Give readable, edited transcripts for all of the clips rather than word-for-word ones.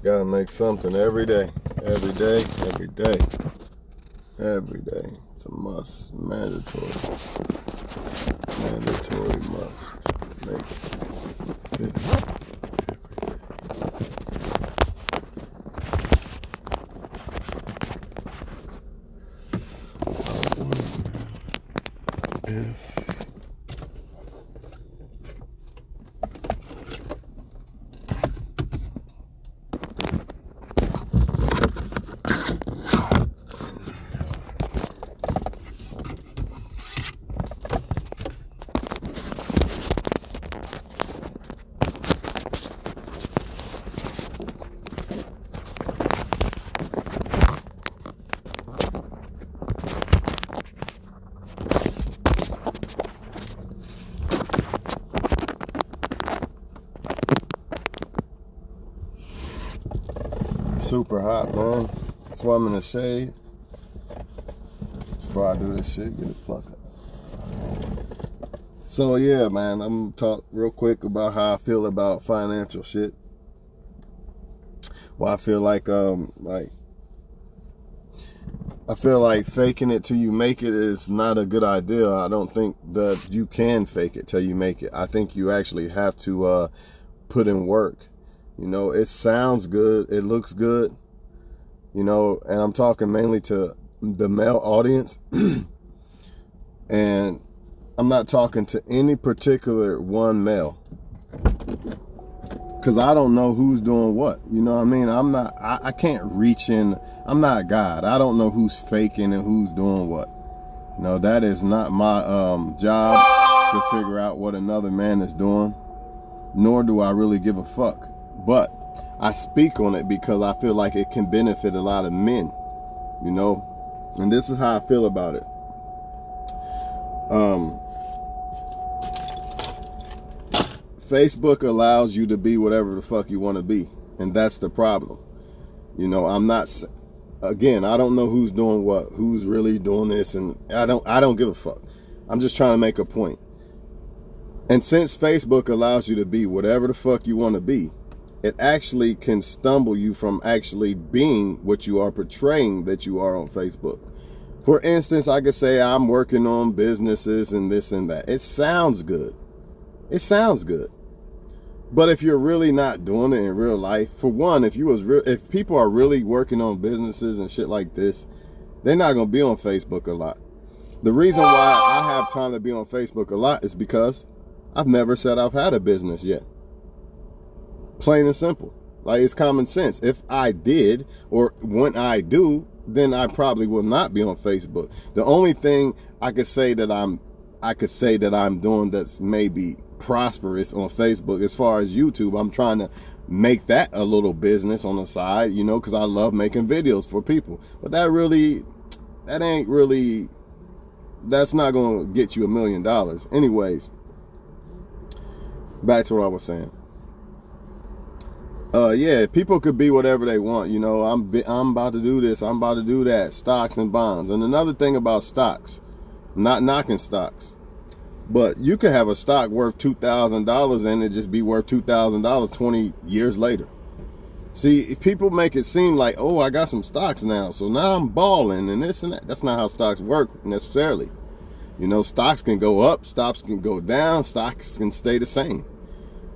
Gotta make something every day. Every day, every day. Every day. It's a must. It's mandatory. Mandatory must. Make it. If super hot, man. That's why I'm in the shade. Before I do this shit, get it plucked up. So yeah, man, I'm gonna talk real quick about how I feel about financial shit. Well, I feel like I feel like faking it till you make it is not a good idea. I don't think that you can fake it till you make it. I think you actually have to put in work. You know, it sounds good, it looks good, you know, and I'm talking mainly to the male audience. And I'm not talking to any particular one male, because I don't know who's doing what. You know what I mean? I can't reach in. I'm not God. I don't know who's faking and who's doing what. No, that is not my job to figure out what another man is doing, nor do I really give a fuck. But I speak on it because I feel like it can benefit a lot of men, you know? And this is how I feel about it. Facebook allows you to be whatever the fuck you want to be. And that's the problem. You know, I don't know who's doing what, who's really doing this, and I don't give a fuck. I'm just trying to make a point. And since Facebook allows you to be whatever the fuck you want to be, it actually can stumble you from actually being what you are portraying that you are on Facebook. For instance, I could say I'm working on businesses and this and that. It sounds good. It sounds good. But if you're really not doing it in real life, for one, if people are really working on businesses and shit like this, they're not going to be on Facebook a lot. The reason why I have time to be on Facebook a lot is because I've never said I've had a business yet. Plain and simple. Like, it's common sense. If I did, or when I do, then I probably will not be on Facebook. The only thing I could say that I'm doing that's maybe prosperous on Facebook, as far as YouTube, I'm trying to make that a little business on the side, you know, because I love making videos for people. But that's not going to get you $1 million. Anyways, back to what I was saying. Yeah, people could be whatever they want. You know, I'm about to do this, I'm about to do that. Stocks and bonds. And another thing about stocks, I'm not knocking stocks, but you could have a stock worth $2,000 and it just be worth $2,000 20 years later. See, if people make it seem like, oh, I got some stocks now, so now I'm balling and this and that. That's not how stocks work necessarily. You know, stocks can go up, stocks can go down, stocks can stay the same.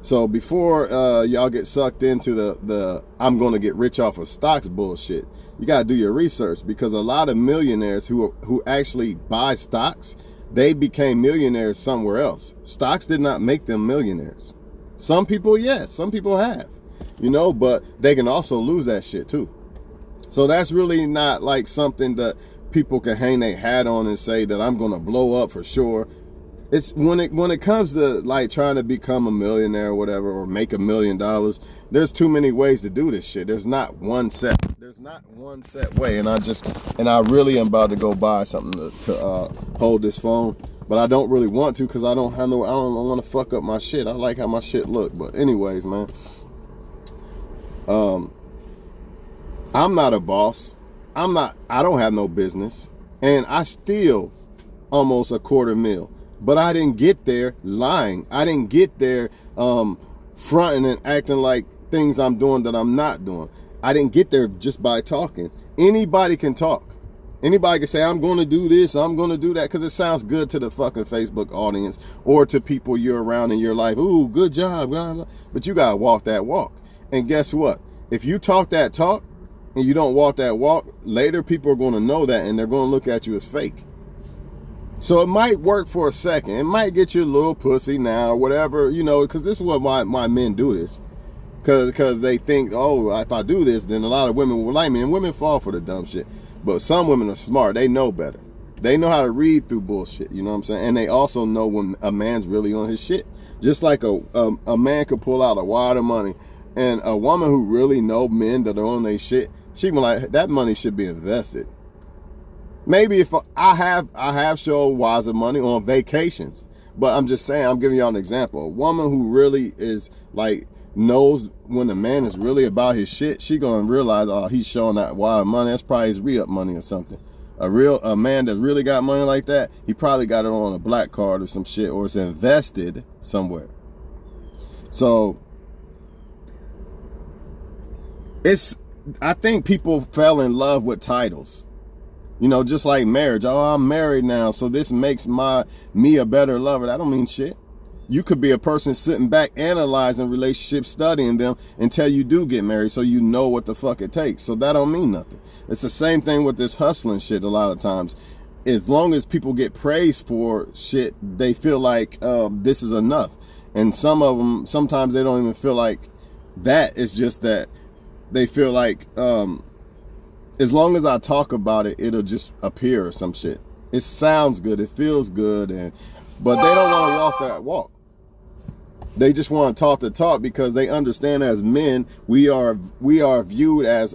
So before y'all get sucked into the I'm going to get rich off of stocks bullshit, you got to do your research, because a lot of millionaires who actually buy stocks, they became millionaires somewhere else. Stocks did not make them millionaires. Some people, yes, some people have, you know, but they can also lose that shit too. So that's really not like something that people can hang their hat on and say that I'm going to blow up for sure. It's when it comes to like trying to become a millionaire or whatever, or make $1 million, there's too many ways to do this shit. There's not one set way. And I really am about to go buy something to hold this phone, but I don't really want to, because I don't want to fuck up my shit. I like how my shit look. But anyways, man, I'm not a boss. I don't have no business, and I steal almost $250,000. But I didn't get there lying. I didn't get there fronting and acting like things I'm doing that I'm not doing. I didn't get there just by talking. Anybody can talk. Anybody can say, I'm going to do this, I'm going to do that, because it sounds good to the fucking Facebook audience or to people you're around in your life. Ooh, good job. Blah, blah. But you got to walk that walk. And guess what? If you talk that talk and you don't walk that walk, later people are going to know that and they're going to look at you as fake. So it might work for a second. It might get you a little pussy now or whatever, you know, because this is what why men do this. Because they think, oh, if I do this, then a lot of women will like me. And women fall for the dumb shit. But some women are smart. They know better. They know how to read through bullshit. You know what I'm saying? And they also know when a man's really on his shit. Just like a man could pull out a wad of money. And a woman who really know men that are on their shit, she be like, that money should be invested. Maybe if I have showed wads of money on vacations. But I'm just saying, I'm giving y'all an example. A woman who really is like, knows when a man is really about his shit, she gonna realize, oh, he's showing that wad of money. That's probably his re-up money or something. A man that really got money like that, he probably got it on a black card or some shit, or it's invested somewhere. So I think people fell in love with titles. You know, just like marriage. Oh, I'm married now, so this makes me a better lover. That don't mean shit. You could be a person sitting back analyzing relationships, studying them until you do get married, so you know what the fuck it takes. So that don't mean nothing. It's the same thing with this hustling shit a lot of times. As long as people get praised for shit, they feel like this is enough. And some of them, sometimes they don't even feel like that. It's just that they feel like as long as I talk about it, it'll just appear or some shit. It sounds good. It feels good. But they don't want to walk that walk. They just want to talk the talk because they understand as men, we are viewed as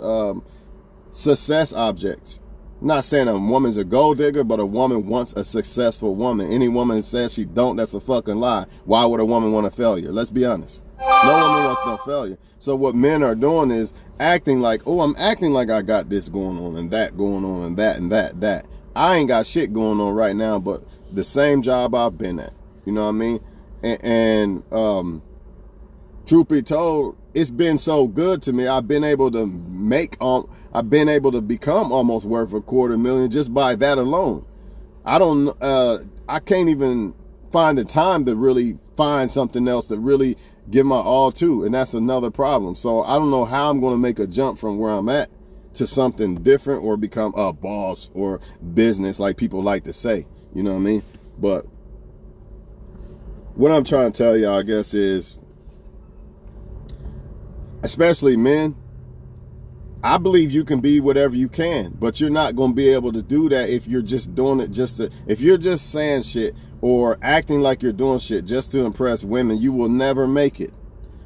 success objects. I'm not saying a woman's a gold digger, but a woman wants a successful woman. Any woman that says she don't, that's a fucking lie. Why would a woman want a failure? Let's be honest. No woman wants no failure. So what men are doing is acting like, oh, I'm acting like I got this going on and that going on and that and that. I ain't got shit going on right now, but the same job I've been at. You know what I mean? And truth be told, it's been so good to me. I've been able to become almost worth $250,000 just by that alone. I can't even find the time to really find something else to really give my all to. And that's another problem. So I don't know how I'm going to make a jump from where I'm at to something different or become a boss or business like people like to say. You know what I mean? But what I'm trying to tell y'all, I guess, is, especially men, I believe you can be whatever you can, but you're not going to be able to do that if you're just doing it if you're just saying shit or acting like you're doing shit just to impress women. You will never make it.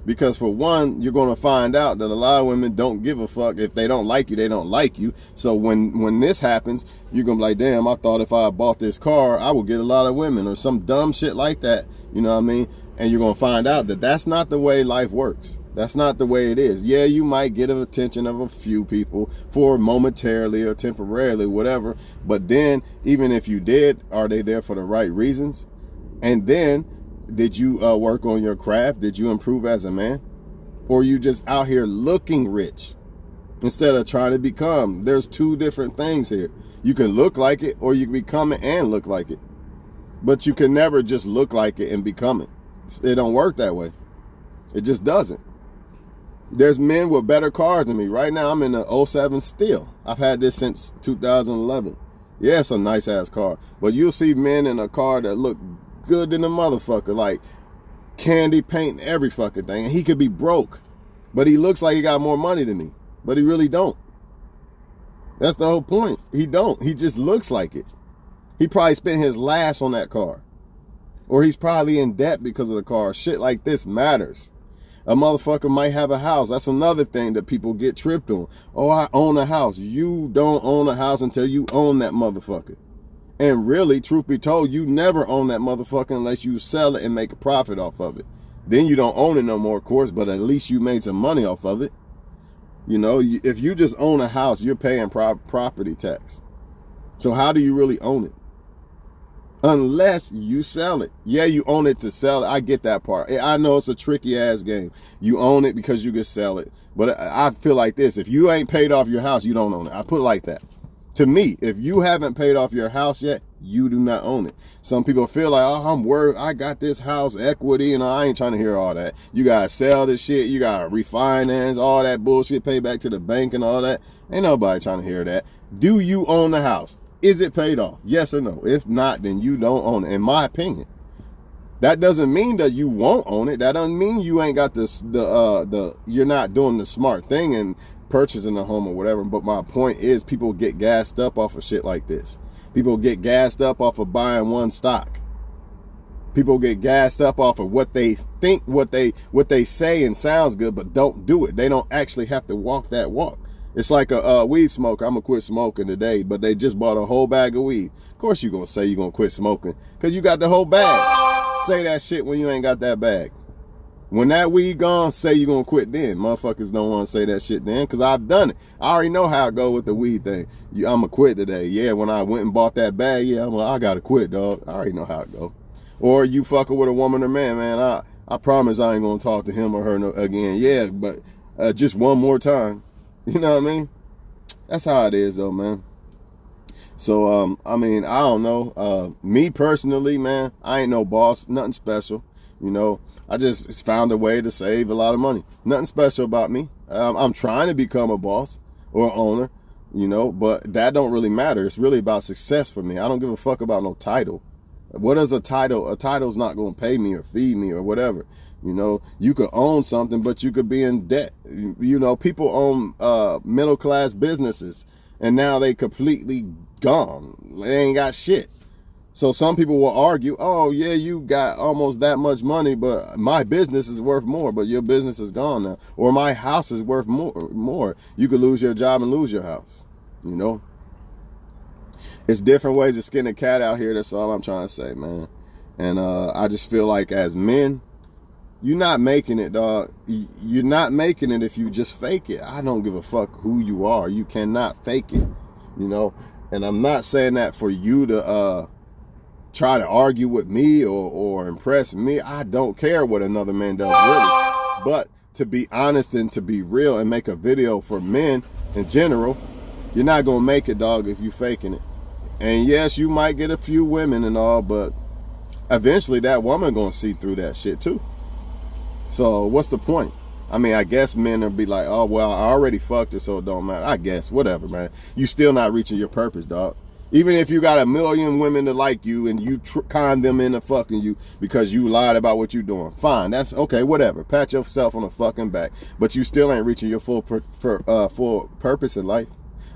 Because for one, you're going to find out that a lot of women don't give a fuck. If they don't like you, they don't like you. So when this happens, you're going to be like, damn, I thought if I bought this car, I would get a lot of women or some dumb shit like that. You know what I mean? And you're going to find out that that's not the way life works. That's not the way it is. Yeah, you might get the attention of a few people for momentarily or temporarily, whatever. But then, even if you did, are they there for the right reasons? And then, did you work on your craft? Did you improve as a man? Or are you just out here looking rich instead of trying to become? There's two different things here. You can look like it, or you can become it and look like it. But you can never just look like it and become it. It don't work that way. It just doesn't. There's men with better cars than me. Right now, I'm in a 07 still. I've had this since 2011. Yeah, it's a nice ass car. But you'll see men in a car that look good than a motherfucker, like candy paint and every fucking thing. And he could be broke, but he looks like he got more money than me. But he really don't. That's the whole point. He don't. He just looks like it. He probably spent his last on that car. Or he's probably in debt because of the car. Shit like this matters. A motherfucker might have a house. That's another thing that people get tripped on. Oh, I own a house. You don't own a house until you own that motherfucker. And really, truth be told, you never own that motherfucker unless you sell it and make a profit off of it. Then you don't own it no more, of course, but at least you made some money off of it. You know, if you just own a house, you're paying property tax. So how do you really own it? unless you sell it. Yeah, you own it to sell it. I get that part. I know it's a tricky ass game. You own it because you can sell it. But I feel like this: if you ain't paid off your house, you don't own it. I put it like that. To me, if you haven't paid off your house yet, you do not own it. Some people feel like, oh, I'm worried. I got this house equity, and I ain't trying to hear all that. You gotta sell this shit. You gotta refinance all that bullshit, pay back to the bank and all that. Ain't nobody trying to hear that. Do you own the house? Is it paid off? Yes or no? If not, then you don't own it, in my opinion. That doesn't mean that you won't own it. That doesn't mean you ain't got you're not doing the smart thing and purchasing a home or whatever. But my point is, people get gassed up off of shit like this. People get gassed up off of buying one stock. People get gassed up off of what they think, what they say and sounds good, but don't do it. They don't actually have to walk that walk. It's like a weed smoker. I'm going to quit smoking today, but they just bought a whole bag of weed. Of course you're going to say you're going to quit smoking because you got the whole bag. Say that shit when you ain't got that bag. When that weed gone, say you're going to quit then. Motherfuckers don't want to say that shit then because I've done it. I already know how it go with the weed thing. I'm going to quit today. Yeah, when I went and bought that bag, yeah, I'm like, I got to quit, dog. I already know how it go. Or you fucking with a woman or man, I promise I ain't going to talk to him or her again. Yeah, but just one more time. You know what I mean? That's how it is, though, man. So, I mean, I don't know. Me personally, man, I ain't no boss, nothing special. You know, I just found a way to save a lot of money. Nothing special about me. I'm trying to become a boss or owner, you know, but that don't really matter. It's really about success for me. I don't give a fuck about no title. What is a title? A title's not going to pay me or feed me or whatever. You know, you could own something, but you could be in debt. You know, people own middle-class businesses, and now they completely gone. They ain't got shit. So some people will argue, oh, yeah, you got almost that much money, but my business is worth more, but your business is gone now. Or my house is worth more. You could lose your job and lose your house, you know. It's different ways of skinning a cat out here. That's all I'm trying to say, man. And I just feel like as men, you're not making it, dog. You're not making it if you just fake it. I don't give a fuck who you are. You cannot fake it, you know. And I'm not saying that for you to try to argue with me or impress me. I don't care what another man does, really. But to be honest and to be real and make a video for men in general, you're not going to make it, dog, if you faking it. And yes, you might get a few women and all, but eventually that woman going to see through that shit too. So what's the point? I mean, I guess men will be like, oh, well, I already fucked her, so it don't matter. I guess, whatever, man. You still not reaching your purpose, dog. Even if you got a million women that like you and you con them into fucking you because you lied about what you doing. Fine, that's okay, whatever. Pat yourself on the fucking back. But you still ain't reaching your full purpose in life.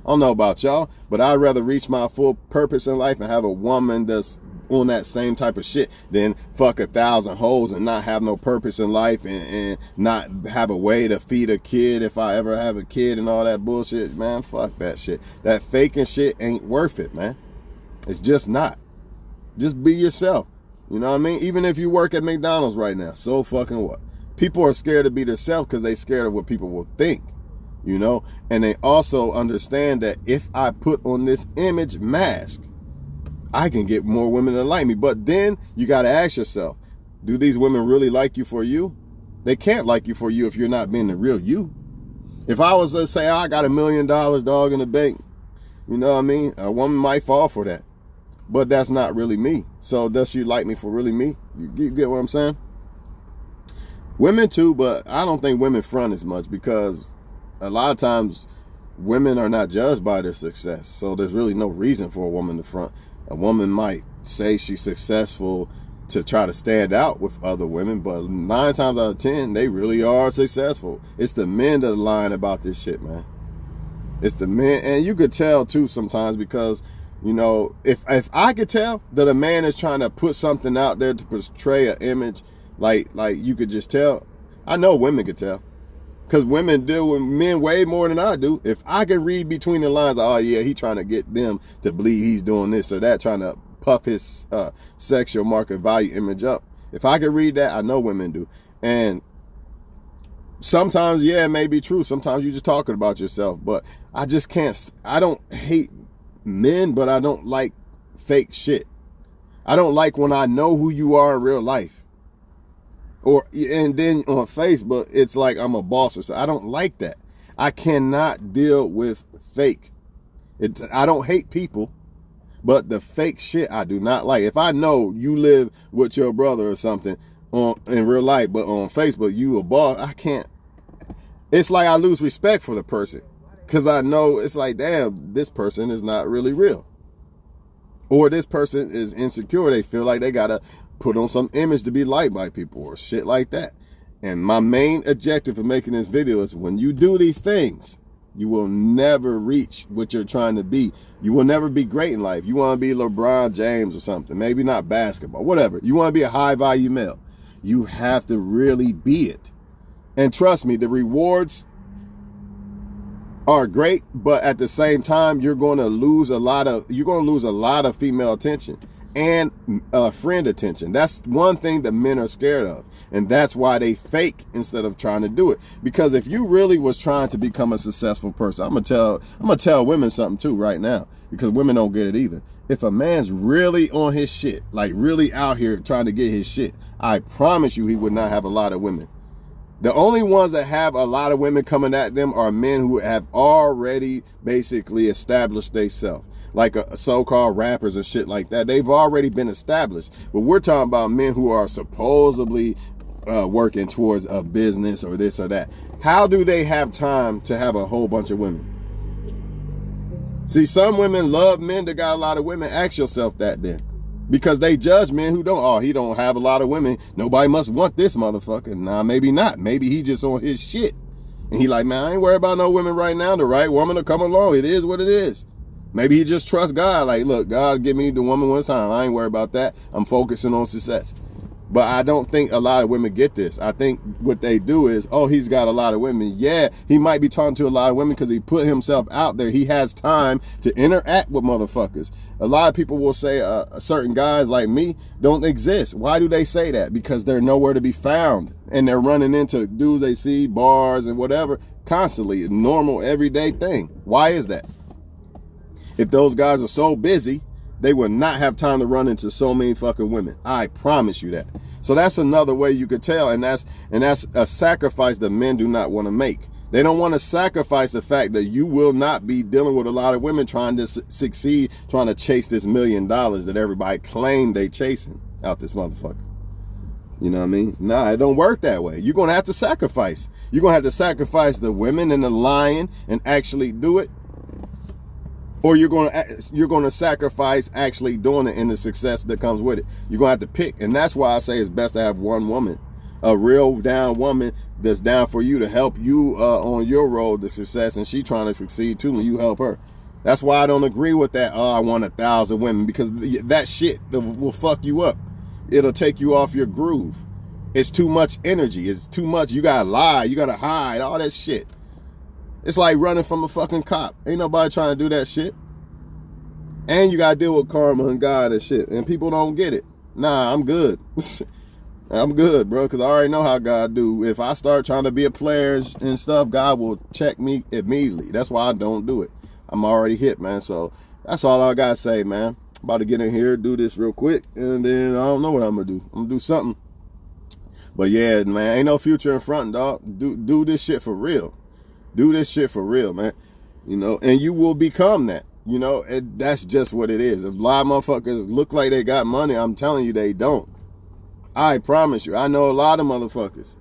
I don't know about y'all, but I'd rather reach my full purpose in life and have a woman that's on that same type of shit than fuck 1,000 hoes and not have no purpose in life and not have a way to feed a kid if I ever have a kid and all that bullshit. Man, fuck that shit. That faking shit ain't worth it, man. It's just not. Just be yourself. You know what I mean? Even if you work at McDonald's right now, so fucking what? People are scared to be themselves because they scared of what people will think. You know? And they also understand that if I put on this image mask, I can get more women to like me. But then you got to ask yourself, do these women really like you for you? They can't like you for you if you're not being the real you. If I was to say, I got $1 million, dog, in the bank, you know what I mean? A woman might fall for that. But that's not really me. So does she like me for really me? You get what I'm saying? Women too, but I don't think women front as much because a lot of times women are not judged by their success. So there's really no reason for a woman to front. A woman might say she's successful to try to stand out with other women, but 9 times out of 10, they really are successful. It's the men that are lying about this shit, man. It's the men, and you could tell too sometimes because, you know, if I could tell that a man is trying to put something out there to portray an image, like you could just tell. I know women could tell. Because women deal with men way more than I do. If I can read between the lines, oh yeah, he trying to get them to believe he's doing this or that, trying to puff his sexual market value image up. If I can read that, I know women do. And sometimes, yeah, it may be true. Sometimes you're just talking about yourself. But I just can't, I don't hate men, but I don't like fake shit. I don't like when I know who you are in real life. And then on Facebook, it's like I'm a boss or something. I don't like that. I cannot deal with fake. I don't hate people, but the fake shit I do not like. If I know you live with your brother or something in real life, but on Facebook you a boss, I can't. It's like I lose respect for the person because I know it's like, damn, this person is not really real. Or this person is insecure. They feel like they gotta put on some image to be liked by people or shit like that. And my main objective of making this video is when you do these things, you will never reach what you're trying to be. You will never be great in life. You want to be LeBron James or something, maybe not basketball, whatever. You want to be a high value male. You have to really be it. And trust me, the rewards are great, but at the same time, you're going to lose a lot of female attention and friend attention. That's one thing that men are scared of, and that's why they fake instead of trying to do it. Because if you really was trying to become a successful person, I'm gonna tell women something too right now, because women don't get it either. If a man's really on his shit, like really out here trying to get his shit, I promise you he would not have a lot of women. The only ones that have a lot of women coming at them are men who have already basically established themselves, like so-called rappers and shit like that. They've already been established. But we're talking about men who are supposedly working towards a business or this or that. How do they have time to have a whole bunch of women? See, some women love men that got a lot of women. Ask yourself that then. Because they judge men who don't. Oh, he don't have a lot of women. Nobody must want this motherfucker. Nah, maybe not. Maybe he just on his shit. And he like, man, I ain't worried about no women right now. The right woman will come along. It is what it is. Maybe he just trusts God. Like, look, God give me the woman one time. I ain't worried about that. I'm focusing on success. But I don't think a lot of women get this. I think what they do is, oh, he's got a lot of women. Yeah, he might be talking to a lot of women because he put himself out there. He has time to interact with motherfuckers. A lot of people will say certain guys like me don't exist. Why do they say that? Because they're nowhere to be found. And they're running into dudes they see, bars and whatever, constantly. A normal, everyday thing. Why is that? If those guys are so busy, they will not have time to run into so many fucking women. I promise you that. So that's another way you could tell, and that's a sacrifice that men do not want to make. They don't want to sacrifice the fact that you will not be dealing with a lot of women trying to succeed, trying to chase this $1 million that everybody claimed they chasing out this motherfucker. You know what I mean? Nah, it don't work that way. You're going to have to sacrifice. You're going to have to sacrifice the women and the lion and actually do it. Or you're going to sacrifice actually doing it and the success that comes with it. You're going to have to pick. And that's why I say it's best to have one woman, a real down woman that's down for you to help you on your road to success. And she trying to succeed too, and you help her. That's why I don't agree with that. Oh, I want 1,000 women, because that shit will fuck you up. It'll take you off your groove. It's too much energy. It's too much. You got to lie. You got to hide. All that shit. It's like running from a fucking cop. Ain't nobody trying to do that shit. And you got to deal with karma and God and shit. And people don't get it. Nah, I'm good. I'm good, bro, because I already know how God do. If I start trying to be a player and stuff, God will check me immediately. That's why I don't do it. I'm already hit, man. So that's all I got to say, man. About to get in here, do this real quick, and then I don't know what I'm going to do. I'm going to do something. But yeah, man, ain't no future in front, dog. Do this shit for real. Do this shit for real, man. You know, and you will become that. You know, that's just what it is. If a lot of motherfuckers look like they got money, I'm telling you they don't. I promise you. I know a lot of motherfuckers.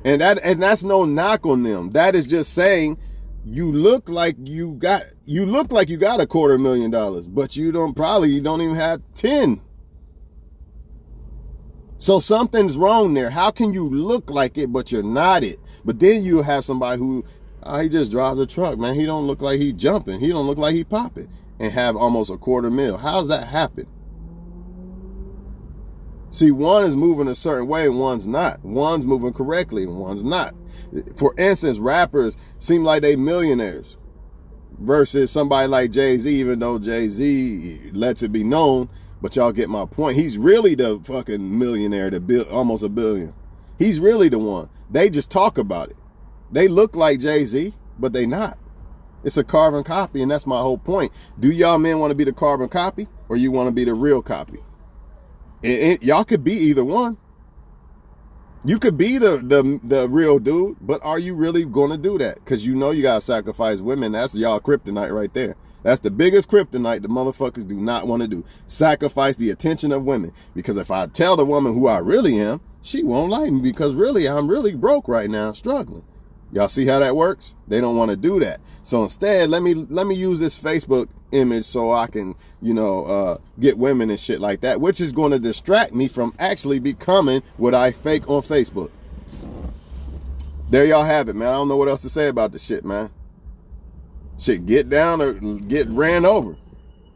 And that's no knock on them. That is just saying you look like you got $250,000, but you don't even have 10. So something's wrong there. How can you look like it, but you're not it? But then you have somebody who, he just drives a truck, man. He don't look like he jumping. He don't look like he popping, and have almost $250,000. How's that happen? See, one is moving a certain way and one's not. One's moving correctly and one's not. For instance, rappers seem like they millionaires versus somebody like Jay-Z, even though Jay-Z lets it be known, but y'all get my point. He's really the fucking millionaire, almost $1 billion. He's really the one. They just talk about it. They look like Jay-Z, but they not. It's a carbon copy, and that's my whole point. Do y'all men want to be the carbon copy, or you want to be the real copy? Y'all could be either one. You could be the real dude, but are you really gonna do that? Because you know you gotta sacrifice women. That's y'all kryptonite right there. That's the biggest kryptonite the motherfuckers do not want to do. Sacrifice the attention of women. Because if I tell the woman who I really am, she won't like me because really I'm really broke right now, struggling. Y'all see how that works? They don't want to do that. So instead, let me use this Facebook image so I can, get women and shit like that, which is going to distract me from actually becoming what I fake on Facebook. There y'all have it, man. I don't know what else to say about this shit, man. Shit, get down or get ran over.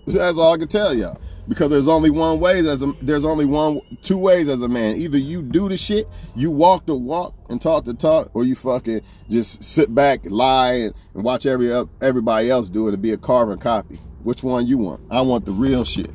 That's all I can tell y'all. Because there's only two ways as a man. Either you do the shit, you walk the walk and talk the talk, or you fucking just sit back, lie, and watch everybody else do it and be a carbon copy. Which one you want? I want the real shit.